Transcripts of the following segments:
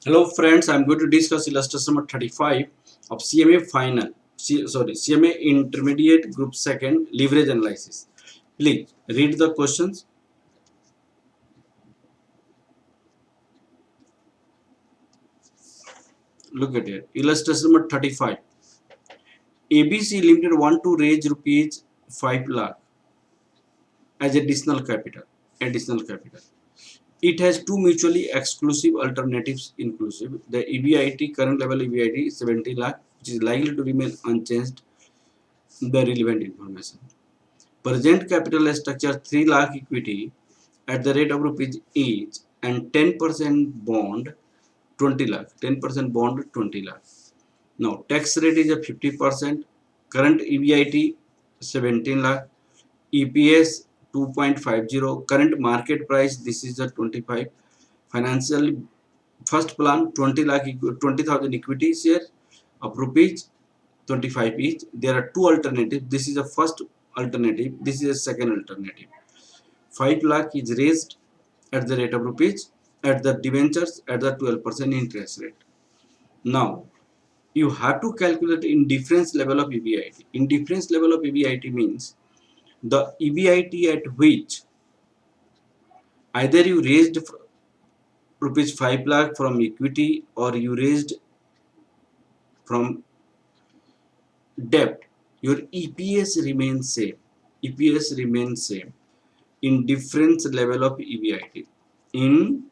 Hello friends, I am going to discuss illustration number 35 of CMA final, CMA intermediate group second leverage analysis. Please read the questions. Look at it. Illustration number 35. ABC Limited want to raise rupees 5 lakh as additional capital. Additional capital. It has two mutually exclusive alternatives inclusive. The EBIT, current level EBIT is 70 lakh, which is likely to remain unchanged. The relevant information. Present capital structure 3 lakh equity at the rate of rupees each and 10% bond 20 lakh. 10% bond 20 lakh. Now tax rate is a 50%. Current EBIT 17 lakh. EPS 2.50. Current market price this is a 25. Financial first plan 20 lakh 20,000 equity share of rupees 25 each. There are two alternatives. This is the first alternative. This is a second alternative. 5 lakh is raised at the rate of rupees at the debentures at the 12% interest rate. Now you have to calculate indifference level of EBIT. Indifference level of EBIT means the EBIT at which either you raised rupees 5 lakh from equity or you raised from debt, your EPS remains same. EPS remains same in difference level of EBIT. In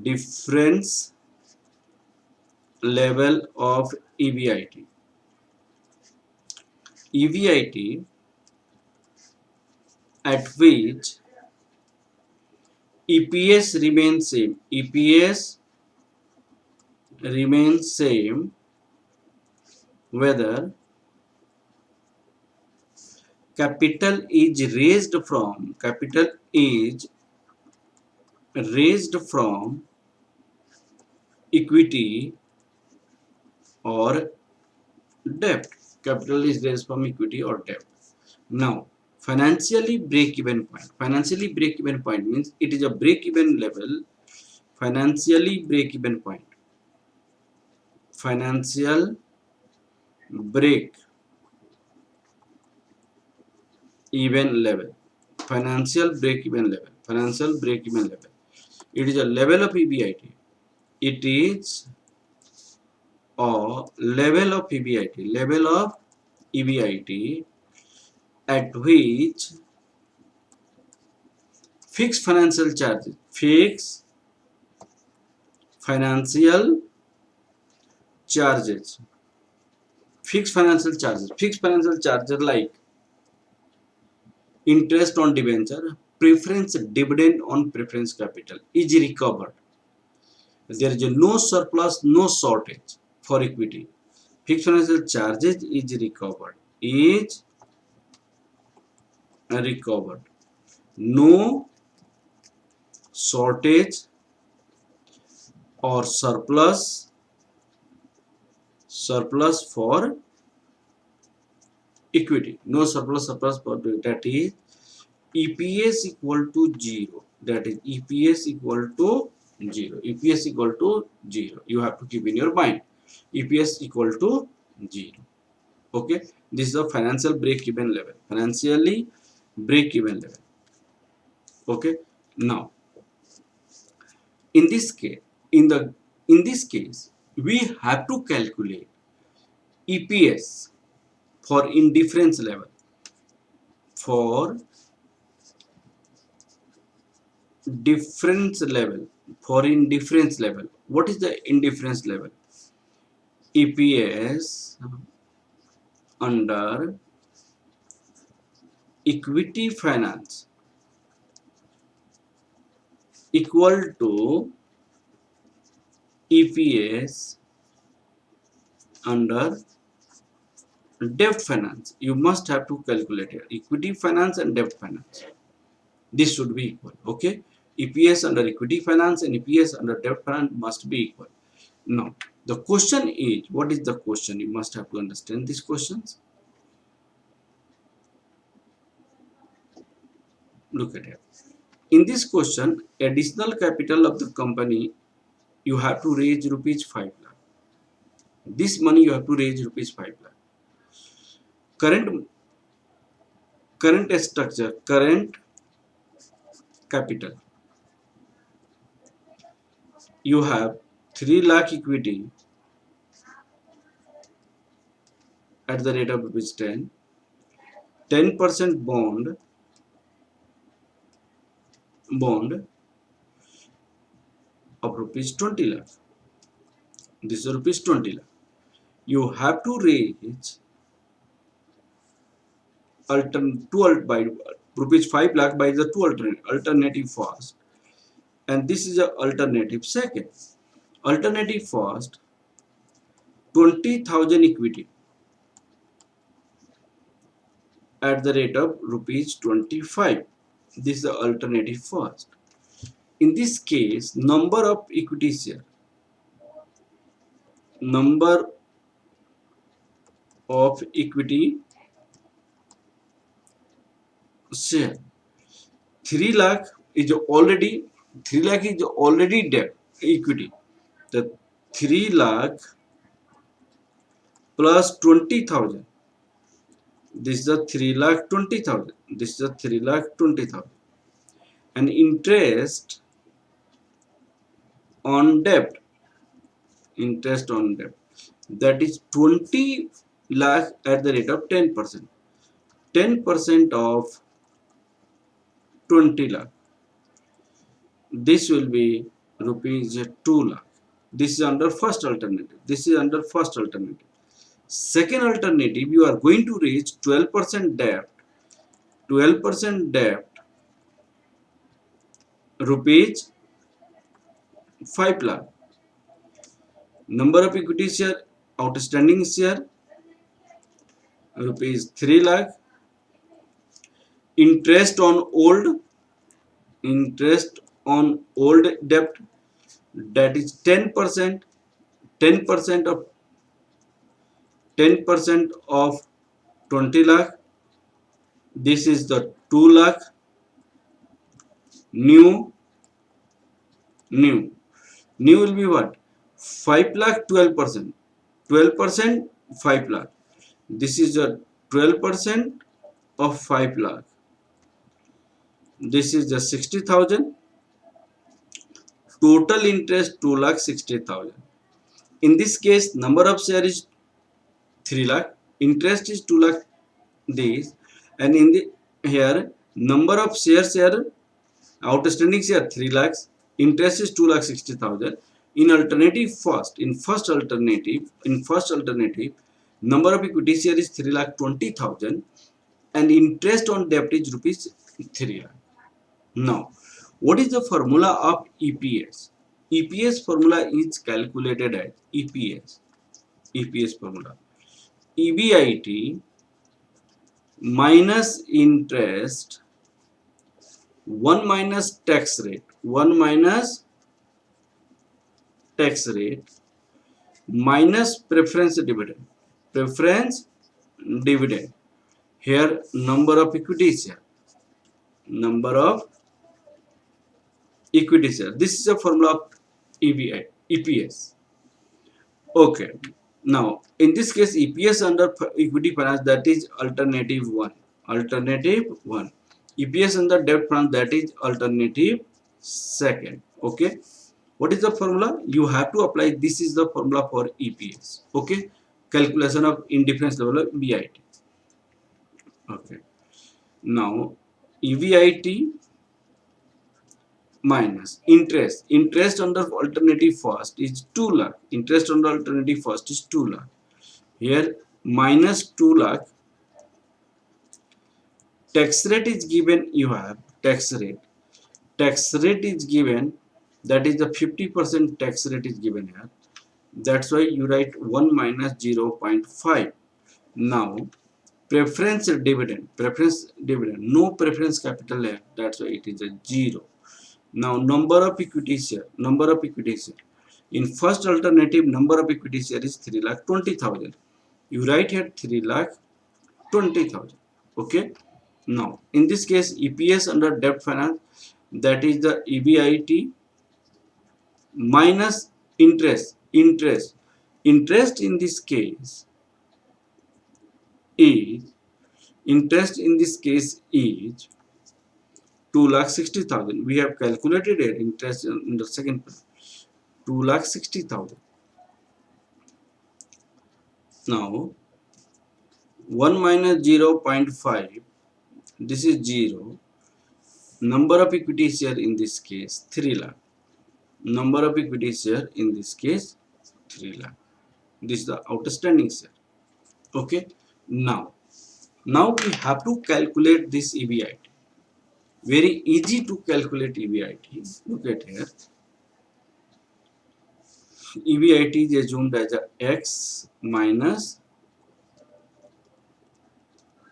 difference level of EBIT. EBIT at which EPS remains same. EPS remains same whether capital is raised from equity or debt. Capital is raised from equity or debt. Now financially break-even point. Financially break-even point means it is a break-even level. Financially break-even point. Financial break-even level. Financial break-even level. Financial break-even level. It is a level of EBIT. It is a level of EBIT. Level of EBIT at which fixed financial charges. Fixed financial charges. Fixed financial charges. Fixed financial charges like interest on debenture, preference dividend on preference capital is recovered. There is no surplus, no shortage for equity. Fixed financial charges is recovered. Is recovered. No shortage or surplus for equity. No surplus for that is EPS equal to 0. That is EPS equal to 0. EPS equal to 0. You have to keep in your mind. EPS equal to 0. Okay. This is the financial break-even level. Financially break-even level. Okay. Now, in this case, in this case, we have to calculate EPS for indifference level. For difference level. For indifference level. What is the indifference level? EPS under equity finance equal to EPS under debt finance. You must have to calculate it. Equity finance and debt finance. This should be equal. Okay. EPS under equity finance and EPS under debt finance must be equal. Now, the question is, what is the question? You must have to understand these questions. Look at it. In this question, additional capital of the company you have to raise rupees 5 lakh. This money you have to raise rupees 5 lakh. Current structure, current capital. You have 3 lakh equity at the rate of rupees 10, 10% bond of rupees 20 lakh. This is rupees 20 lakh. You have to raise by rupees 5 lakh by the two alternative first, and this is a alternative second. Alternative first, 20,000 equity at the rate of rupees 25. This is the alternative first. In this case, number of equity share, number of equity share, 3 lakh is already debt equity. The 3 lakh plus 20,000. This is the 3,20,000. This is the 3,20,000. And interest on debt, that is 20 lakh at the rate of 10%. 10% of 20 lakh. This will be rupees 2 lakh. This is under first alternative. Second alternative, you are going to raise 12% debt, rupees 5 lakh. Number of equity share, outstanding share, rupees 3 lakh. Interest on old debt, that is 10%. 10% of 20 lakh. This is the 2 lakh. New will be what? 5 lakh, 12%. 12%, 5 lakh. This is the 12% of 5 lakh. This is the 60,000. Total interest 2,60,000. In this case, number of share is 3 lakh. Interest is 2 lakh. This, and in the here number of shares here, outstanding share 3 lakhs. Interest is 2,60,000. In first alternative, number of equity share is 3,20,000, and interest on debt is rupees 3 lakh. Now, what is the formula of EPS? EPS formula is calculated as EPS formula. EBIT minus interest, 1 minus tax rate, minus preference dividend. Here number of equity share. This is a formula of EPS. Okay. Now, in this case, EPS under equity finance, that is alternative 1. EPS under debt finance, that is alternative 2nd. Okay. What is the formula? You have to apply. This is the formula for EPS. Okay. Calculation of indifference level of EBIT. Okay. Now, EBIT minus interest. Interest under alternative first is 2 lakh. Here minus 2 lakh. Tax rate is given. You have tax rate. Tax rate is given. That is the 50% tax rate is given here. That's why you write 1 minus 0.5. Now, preference dividend. No preference capital here. That's why it is a 0. Now, number of equity share. In first alternative, number of equity share is 3,20,000. You write here 3,20,000. Okay. Now, in this case, EPS under debt finance, that is the EBIT minus Interest in this case is interest in this case is 2,60,000. We have calculated it interest in the second 2,60,000. Now 1 minus 0.5, this is 0. Number of equity share in this case 3 lakh. Number of equity share in this case 3 lakh. This is the outstanding share. Okay. Now we have to calculate this EBIT. Very easy to calculate EBIT. Look at here. EBIT is assumed as a X minus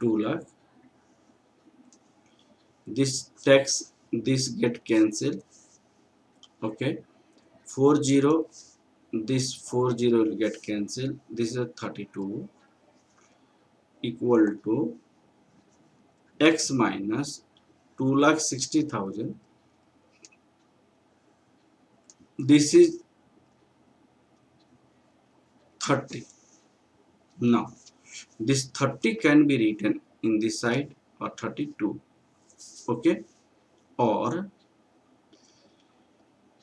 2 lakh. This tax, this get cancelled. Okay. 40, this 40 will get cancelled. This is a 32 equal to X minus 2,60,000. This is 30. Now this 30 can be written in this side or 32. Okay, or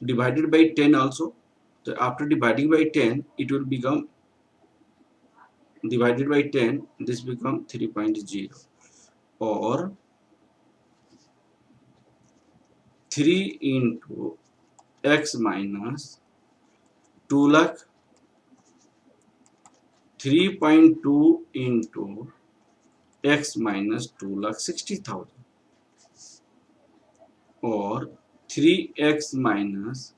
divided by 10 also. So after dividing by 10, it will become divided by 10, this become 3.0, or 3 into X minus 2 lakh, 3.2 into X minus 2,60,000, or 3x minus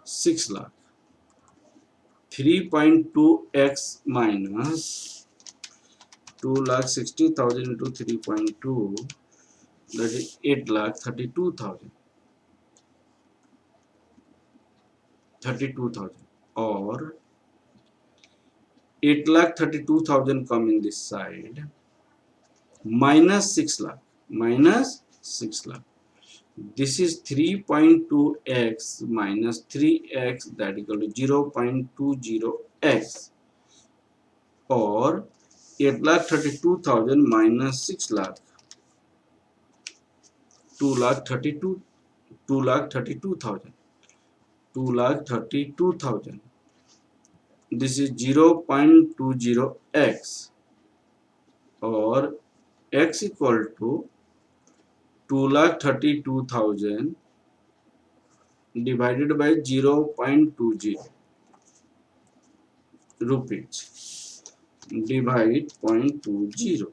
6 lakh. 3.2x minus 2,60,000 into 3.2, that is 8,32,000. 32,000, or 8,32,000 come in this side, minus 6 lakh, minus 6 lakh. This is 3.2x minus 3x, that equal to 0.20x, or 8,32,000 minus 6 lakh, 2,32,000. 2,32,000. This is 0.20x, or x equal to 2,32,000 divided by 0.20 rupees. Divide 0.20.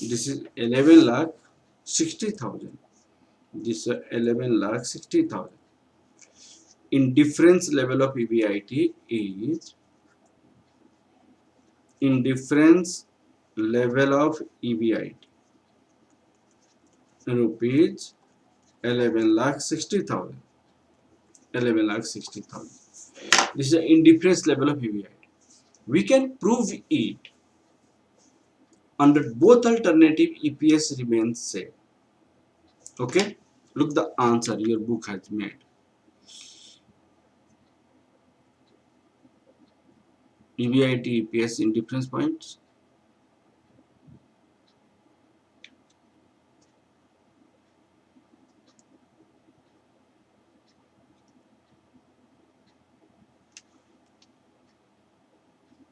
This is 11,60,000. This is 11,60,000. In difference level of EBIT is rupees 11,60,000. 11,60,000. This is the indifference level of EBIT. We can prove it under both alternative. EPS remains same. Okay, look the answer your book has made. EBIT EPS indifference points.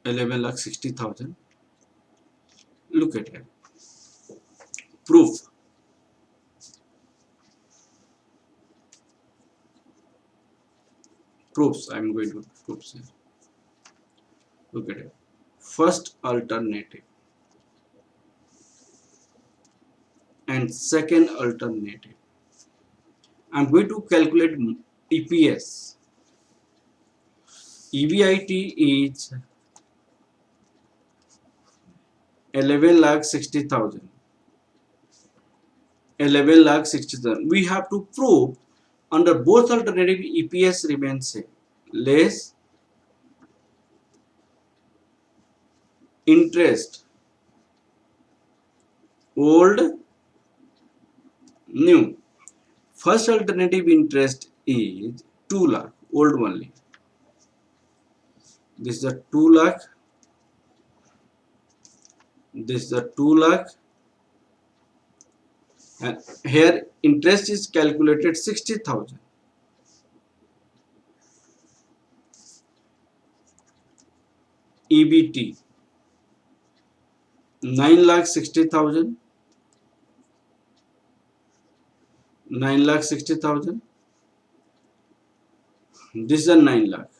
$11,60,000. Look at it. Proof. Proofs. I'm going to proofs here. Look at it. First alternative and second alternative. I'm going to calculate EPS. EBIT is 11,60,000. 11,60,000. We have to prove under both alternative EPS remains same. Less interest, old, new. First alternative interest is 2 lakh. old only. This is the 2 lakh. This is the 2 lakh. And here interest is calculated 60,000. EBT 9,60,000. 9,60,000. This is a 9 lakh.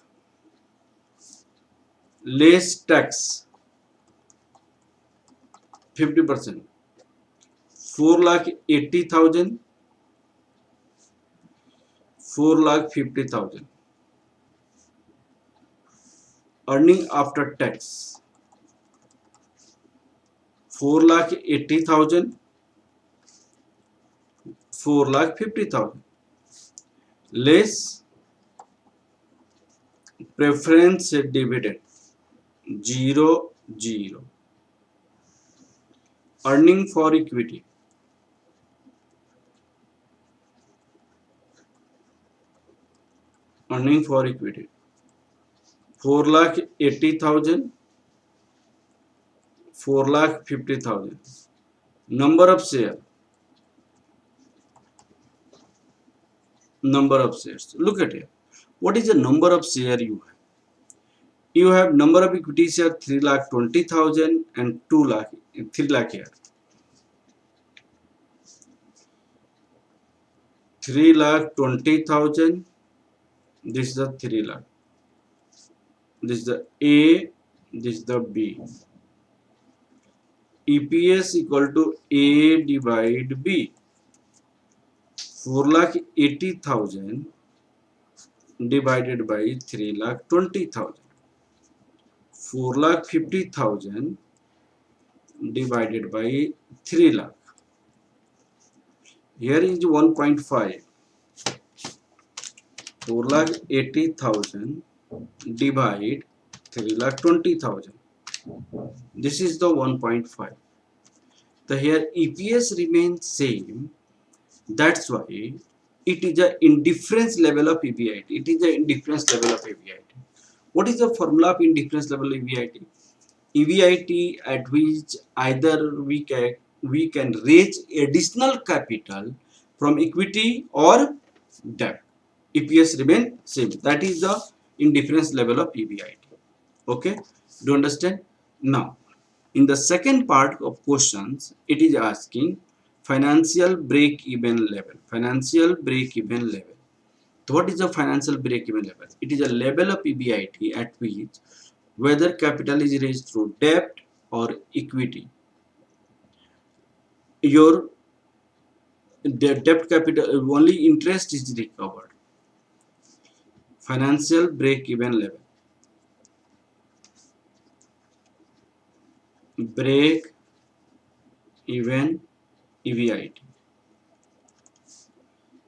Less tax 50%. 4,80,000. 4,50,000. Earning after tax 4,80,000. 4,50,000. Less preference dividend 0, 0. Earning for equity earning for equity 4,80,000. 4,50,000. Number of share. Number of shares. Look at here. What is the number of share you have? You have number of equity share 3,20,000 and 2 lakh. 3 lakh here. 3,20,000. This is the 3 lakh. This is the A. This is the B. EPS equal to A divide B. 4,80,000 divided by 3,20,000. 4,50,000 divided by 3 lakh. Here is 1.5. 4,80,000 divide 3,20,000. This is the 1.5. The here EPS remains same. That's why it is a indifference level of EBIT. It is a indifference level of EBIT. What is the formula of indifference level of EBIT? EBIT at which either we can raise additional capital from equity or debt. EPS remain same. That is the indifference level of EBIT. Okay, do you understand? Now, in the second part of questions, it is asking financial break-even level. Financial break-even level. So what is the financial break-even level? It is a level of EBIT at which whether capital is raised through debt or equity, your debt capital only interest is recovered. Financial break-even level. Break-even EBIT.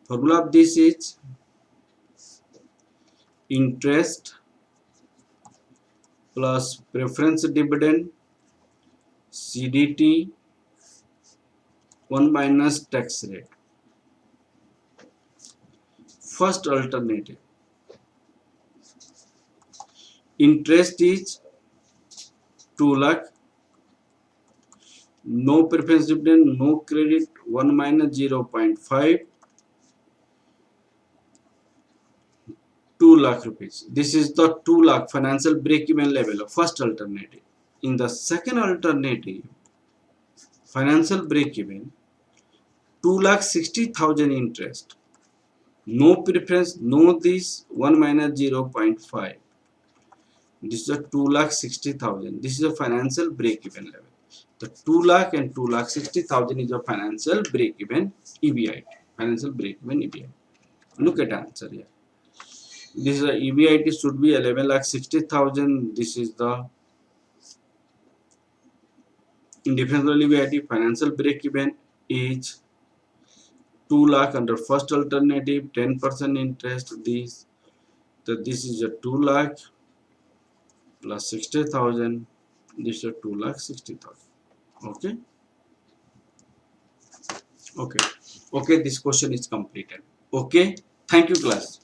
Formula of this is interest plus preference dividend CDT 1 minus tax rate. First alternative. Interest is 2 lakh. No preference dividend, no credit, 1 minus 0.5. 2 lakh rupees. This is the 2 lakh financial break-even level of first alternative. In the second alternative, financial break-even, 2,60,000 interest. No preference, no this, 1 minus 0.5. This is a 2,60,000. This is a financial break-even level. The 2 lakh and 2,60,000 is a financial break-even EBIT. Financial break-even EBIT. Look at answer here. This is the EBIT should be 11,60,000. This is the indifference level EBIT. Financial break-even is 2 lakh under first alternative, 10% interest. This is a 2 lakh plus 60,000. This is a 2,60,000. Okay. Okay. Okay. This question is completed. Okay. Thank you, class.